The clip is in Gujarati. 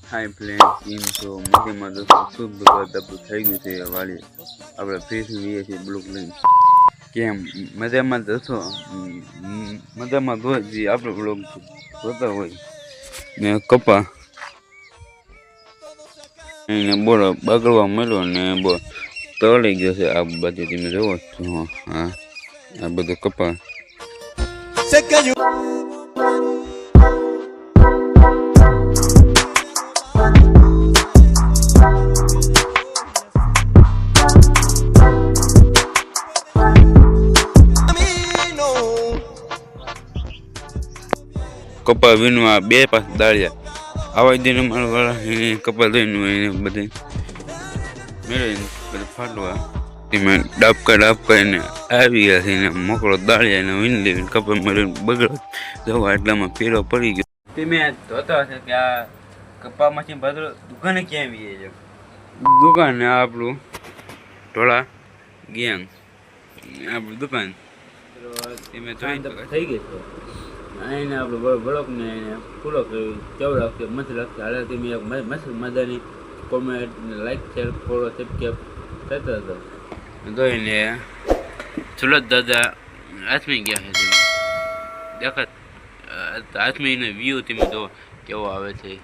હાઈ પ્લેન કેમ છો મજામાં દોસ્તો શુભ આપણું થઈ ગયું છે વાળી આપણે ફ્રીથી લઈએ છીએ બ્લુ પ્લેન કેમ મજામાં દોસ્તો મજામાં તો જે આપણે બ્લોગ જોતા હોય ને કપા એને બોલો બગડવા મળ્યો ને તળી ગયો છે આ બાજુ તમે જોવો છો હા આ બધો કપા કપા વીણવા બે પાસ દાળિયા આવા દિન મારા વાળા કપા લઈને બધે મેળવીને બધું ફાટવા તેમાં ડાબકા એને આવી ગયા છે એને મોકળો દાળિયા એને વીણ લેવીને કપા મળીને બગડો જવા એટલામાં પીળો પડી ગયો તે મેં જોતા હશે કે આ કપામાંથી બદલો દુકાને ક્યાં આવીએ છે દુકાન આપણું ઢોળા ગેંગ આપણું દુકાન તમે થઈ ગઈ છે એને આપણે બ્લોકને એને પૂરો કર્યો કેવું લાગશે મસ્ત લાગશે હાલે તમે એક મસ્ત મજાની comment like share follow subscribe કરતા હતો તો એને સુરત દાદા આથમી ગયા છે દેખાત આથમીનો વ્યૂ તમે જો કેવો આવે છે